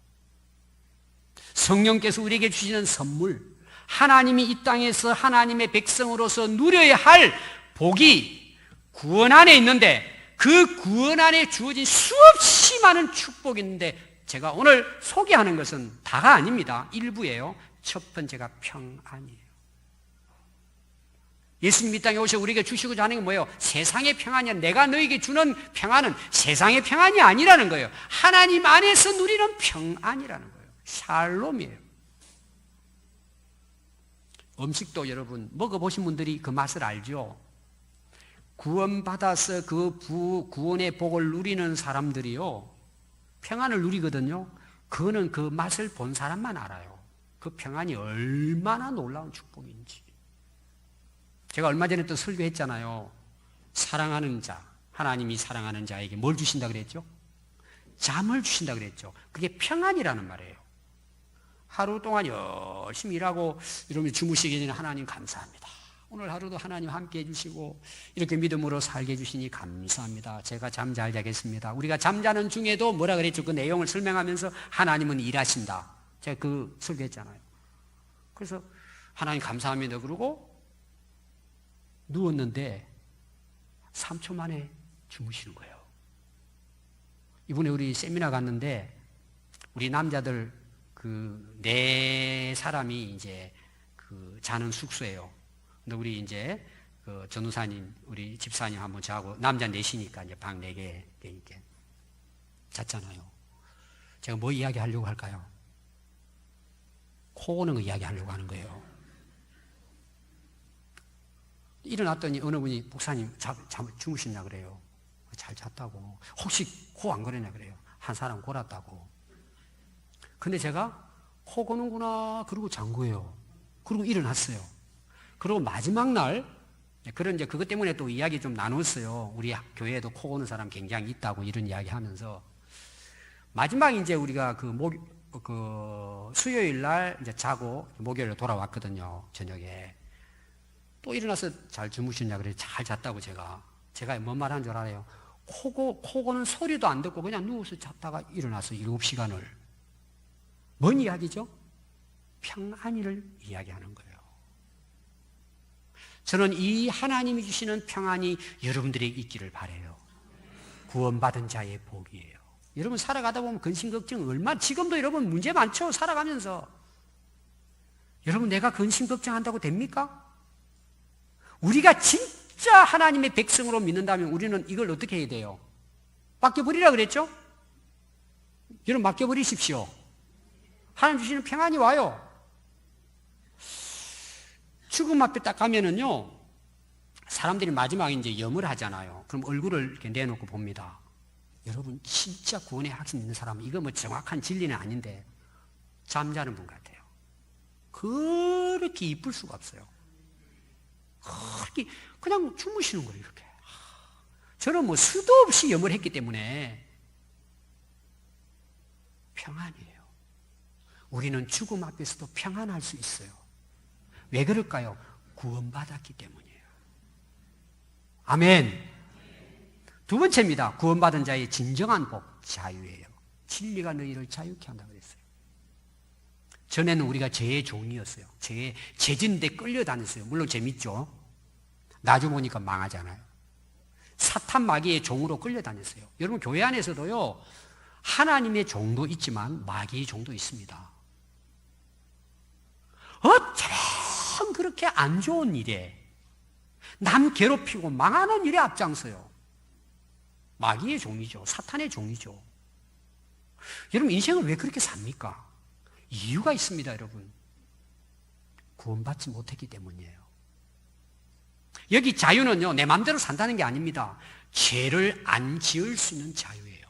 A: 성령께서 우리에게 주시는 선물, 하나님이 이 땅에서 하나님의 백성으로서 누려야 할 복이 구원 안에 있는데, 그 구원 안에 주어진 수없이 많은 축복이 있는데, 제가 오늘 소개하는 것은 다가 아닙니다. 일부예요. 첫 번째가 평안이에요. 예수님 이 땅에 오셔 우리에게 주시고자 하는 게 뭐예요? 세상의 평안이 아니라, 내가 너에게 주는 평안은 세상의 평안이 아니라는 거예요. 하나님 안에서 누리는 평안이라는 거예요. 샬롬이에요. 음식도 여러분 먹어보신 분들이 그 맛을 알죠? 구원받아서 그 구원의 복을 누리는 사람들이요, 평안을 누리거든요. 그거는 그 맛을 본 사람만 알아요. 그 평안이 얼마나 놀라운 축복인지. 제가 얼마 전에 또 설교했잖아요. 사랑하는 자, 하나님이 사랑하는 자에게 뭘 주신다 그랬죠? 잠을 주신다 그랬죠. 그게 평안이라는 말이에요. 하루 동안 열심히 일하고 이러면 주무시기 전에 하나님 감사합니다. 오늘 하루도 하나님 함께 해주시고 이렇게 믿음으로 살게 해주시니 감사합니다. 제가 잠 잘 자겠습니다. 우리가 잠자는 중에도 뭐라 그랬죠? 그 내용을 설명하면서 하나님은 일하신다. 제가 그 설교했잖아요. 그래서 하나님 감사합니다. 그러고 누웠는데 3초 만에 주무시는 거예요. 이번에 우리 세미나 갔는데 우리 남자들 그 4사람이 이제 그 자는 숙소예요. 근데 우리 이제 그 전우사님, 우리 집사님 한번 자고, 남자 4시니까 이제 방 4개 되니까 잤잖아요. 제가 뭐 이야기 하려고 할까요? 코 고는 거 이야기 하려고 하는 거예요. 일어났더니 어느 분이 목사님 주무셨냐 그래요. 잘 잤다고. 혹시 코 안 고르냐 그래요. 한 사람 골았다고. 근데 제가 코 고는구나 그러고 잔 거예요. 그리고 일어났어요. 그리고 마지막 날, 그런 이제 그것 때문에 또 이야기 좀 나눴어요. 우리 교회에도 코 고는 사람 굉장히 있다고 이런 이야기 하면서. 마지막 이제 우리가 그 수요일 날 이제 자고 목요일로 돌아왔거든요. 저녁에. 또 일어나서 잘 주무셨냐 그래요. 잘 잤다고 제가 뭔 말 하는 줄 알아요? 코 고는 소리도 안 듣고 그냥 누워서 잤다가 일어나서 7시간을. 뭔 이야기죠? 평안을 이야기하는 거예요. 저는 이 하나님이 주시는 평안이 여러분들에게 있기를 바라요. 구원받은 자의 복이에요. 여러분 살아가다 보면 근심 걱정 얼마나, 지금도 여러분 문제 많죠? 살아가면서. 여러분 내가 근심 걱정한다고 됩니까? 우리가 진짜 하나님의 백성으로 믿는다면 우리는 이걸 어떻게 해야 돼요? 맡겨버리라 그랬죠? 여러분 맡겨버리십시오. 하나님 주시는 평안이 와요. 죽음 앞에 딱 가면은요, 사람들이 마지막에 이제 염을 하잖아요. 그럼 얼굴을 이렇게 내놓고 봅니다. 여러분 진짜 구원의 확신 있는 사람은, 이거 뭐 정확한 진리는 아닌데 잠자는 분 같아요. 그렇게 이쁠 수가 없어요. 그렇게 그냥 주무시는 거예요. 이렇게. 저는 뭐 수도 없이 염을 했기 때문에 평안이에요. 우리는 죽음 앞에서도 평안할 수 있어요. 왜 그럴까요? 구원받았기 때문이에요. 아멘. 두 번째입니다. 구원받은 자의 진정한 복, 자유예요. 진리가 너희를 자유케 한다고 그랬어요. 전에는 우리가 죄의 종이었어요. 죄의 죄진데 끌려다녔어요. 물론 재밌죠. 나중 보니까 망하잖아요. 사탄 마귀의 종으로 끌려다녔어요. 여러분 교회 안에서도요, 하나님의 종도 있지만 마귀의 종도 있습니다. 어쩌면 그렇게 안 좋은 일에, 남 괴롭히고 망하는 일에 앞장서요. 마귀의 종이죠. 사탄의 종이죠. 여러분 인생을 왜 그렇게 삽니까? 이유가 있습니다. 여러분 구원받지 못했기 때문이에요. 여기 자유는요, 내 마음대로 산다는 게 아닙니다. 죄를 안 지을 수 있는 자유예요.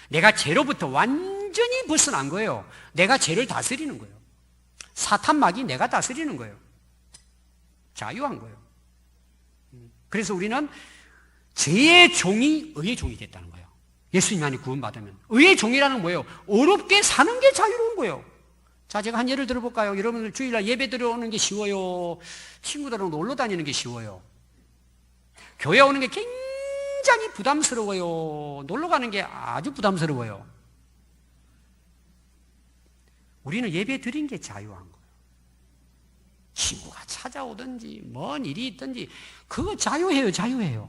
A: 내가 죄로부터 완전히 벗어난 거예요. 내가 죄를 다스리는 거예요. 사탄 마귀 내가 다스리는 거예요. 자유한 거예요. 그래서 우리는 죄의 종이 의의 종이 됐다는 거예요. 예수님 안에 구원받으면. 의의 종이라는 건 뭐예요? 어렵게 사는 게 자유로운 거예요. 자, 제가 한 예를 들어볼까요? 여러분들 주일날 예배 들어오는 게 쉬워요? 친구들하고 놀러 다니는 게 쉬워요? 교회 오는 게 굉장히 부담스러워요? 놀러 가는 게 아주 부담스러워요? 우리는 예배 드린 게 자유한 거예요. 친구가 찾아오든지 뭔 일이 있든지 그거 자유해요. 자유해요.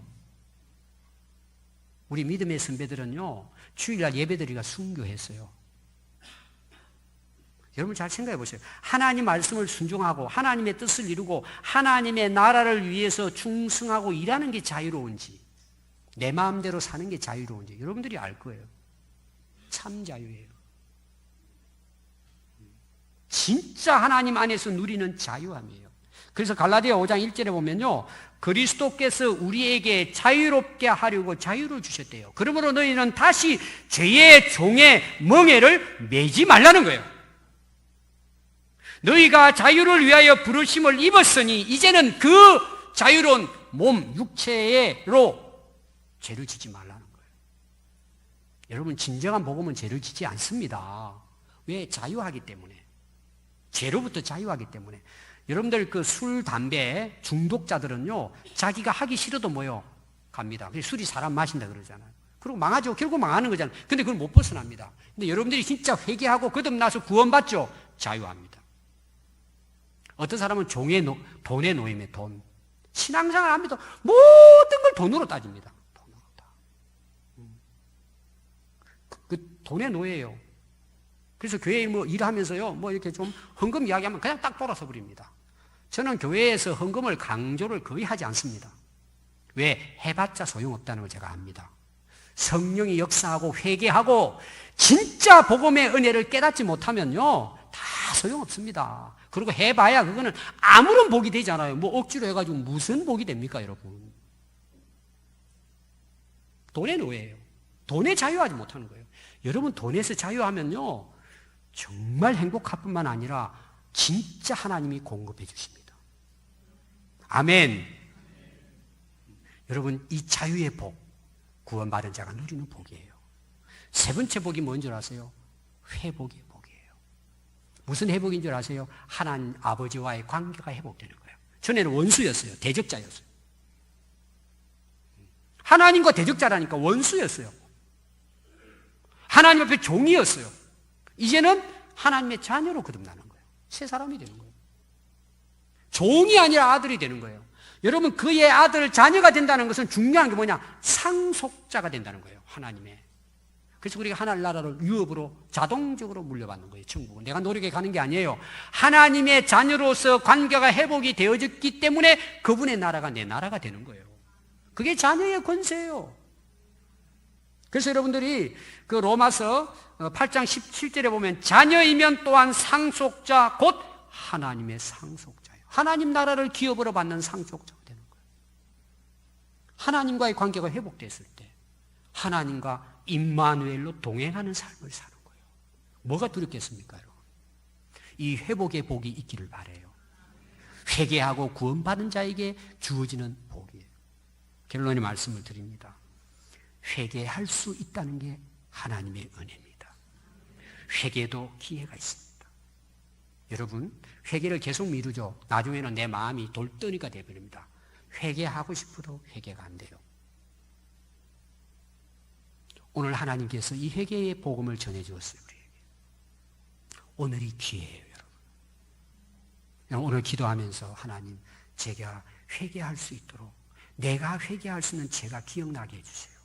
A: 우리 믿음의 선배들은요, 주일날 예배드리기가 순교했어요. 여러분 잘 생각해 보세요. 하나님 말씀을 순종하고 하나님의 뜻을 이루고 하나님의 나라를 위해서 충성하고 일하는 게 자유로운지, 내 마음대로 사는 게 자유로운지 여러분들이 알 거예요. 참 자유예요. 진짜 하나님 안에서 누리는 자유함이에요. 그래서 갈라디아 5장 1절에 보면요, 그리스도께서 우리에게 자유롭게 하려고 자유를 주셨대요. 그러므로 너희는 다시 죄의 종의 멍에를 매지 말라는 거예요. 너희가 자유를 위하여 부르심을 입었으니 이제는 그 자유로운 몸, 육체로 죄를 짓지 말라는 거예요. 여러분, 진정한 복음은 죄를 짓지 않습니다. 왜? 자유하기 때문에. 죄로부터 자유하기 때문에. 여러분들 그 술, 담배 중독자들은요, 자기가 하기 싫어도 뭐요? 갑니다. 그래서 술이 사람 마신다 그러잖아요. 그리고 망하죠. 결국 망하는 거잖아요. 근데 그걸 못 벗어납니다. 근데 여러분들이 진짜 회개하고 거듭나서 구원받죠? 자유합니다. 어떤 사람은 돈에 놓임에 돈. 신앙생활 합니다. 모든 걸 돈으로 따집니다. 돈으로 다. 그 돈에 놓여요. 그래서 교회에 뭐 일하면서요, 뭐 이렇게 좀 헌금 이야기하면 그냥 딱 돌아서 버립니다. 저는 교회에서 헌금을 강조를 거의 하지 않습니다. 왜? 해봤자 소용없다는 걸 제가 압니다. 성령이 역사하고 회개하고 진짜 복음의 은혜를 깨닫지 못하면요, 다 소용없습니다. 그리고 해봐야 그거는 아무런 복이 되잖아요. 뭐 억지로 해가지고 무슨 복이 됩니까, 여러분? 돈의 노예예요. 돈에 자유하지 못하는 거예요. 여러분, 돈에서 자유하면요, 정말 행복할 뿐만 아니라 진짜 하나님이 공급해 주십니다. 아멘. 여러분, 이 자유의 복, 구원받은 자가 누리는 복이에요. 세 번째 복이 뭔 줄 아세요? 회복의 복이에요. 무슨 회복인 줄 아세요? 하나님 아버지와의 관계가 회복되는 거예요. 전에는 원수였어요. 대적자였어요. 하나님과 대적자라니까 원수였어요. 하나님 앞에 종이었어요. 이제는 하나님의 자녀로 거듭나는 거예요. 새 사람이 되는 거예요. 종이 아니라 아들이 되는 거예요. 여러분, 그의 아들, 자녀가 된다는 것은 중요한 게 뭐냐? 상속자가 된다는 거예요. 하나님의. 그래서 우리가 하늘나라를 유업으로 자동적으로 물려받는 거예요. 천국은. 내가 노력해 가는 게 아니에요. 하나님의 자녀로서 관계가 회복이 되어졌기 때문에 그분의 나라가 내 나라가 되는 거예요. 그게 자녀의 권세예요. 그래서 여러분들이 그 로마서 8장 17절에 보면 자녀이면 또한 상속자 곧 하나님의 상속자예요. 하나님 나라를 기업으로 받는 상속자가 되는 거예요. 하나님과의 관계가 회복됐을 때 하나님과 임마누엘로 동행하는 삶을 사는 거예요. 뭐가 두렵겠습니까, 여러분? 이 회복의 복이 있기를 바라요. 회개하고 구원받은 자에게 주어지는 복이에요. 결론의 말씀을 드립니다. 회개할 수 있다는 게 하나님의 은혜입니다. 회개도 기회가 있습니다. 여러분, 회개를 계속 미루죠. 나중에는 내 마음이 돌덩이가 되어버립니다. 회개하고 싶어도 회개가 안 돼요. 오늘 하나님께서 이 회개의 복음을 전해주었어요, 우리에게. 오늘이 기회예요, 여러분. 오늘 기도하면서 하나님, 제가 회개할 수 있도록 내가 회개할 수 있는 제가 기억나게 해주세요.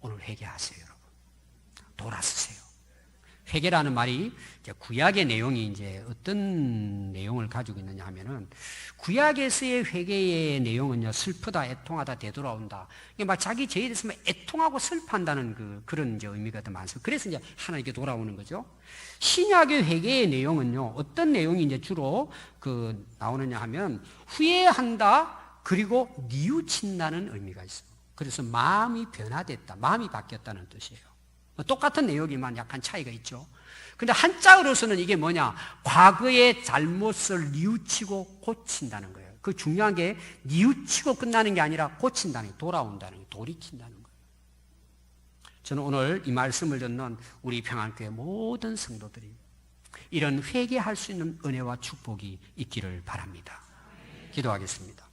A: 오늘 회개하세요, 여러분. 돌아서세요. 회개라는 말이 이제 구약의 내용이 이제 어떤 내용을 가지고 있느냐 하면은, 구약에서의 회개의 내용은요, 슬프다, 애통하다, 되돌아온다. 이게 막 자기 죄에 대해서 애통하고 슬퍼한다는 그런 이제 의미가 더 많습니다. 그래서 이제 하나님께 돌아오는 거죠. 신약의 회개의 내용은요, 어떤 내용이 이제 주로 나오느냐 하면, 후회한다, 그리고 뉘우친다는 의미가 있어요. 그래서 마음이 변화됐다, 마음이 바뀌었다는 뜻이에요. 똑같은 내용이지만 약간 차이가 있죠. 근데 한자어로서는 이게 뭐냐? 과거의 잘못을 뉘우치고 고친다는 거예요. 그 중요한 게 뉘우치고 끝나는 게 아니라 고친다는 게, 돌아온다는 게, 돌이킨다는 거예요. 저는 오늘 이 말씀을 듣는 우리 평안교회 모든 성도들이 이런 회개할 수 있는 은혜와 축복이 있기를 바랍니다. 기도하겠습니다.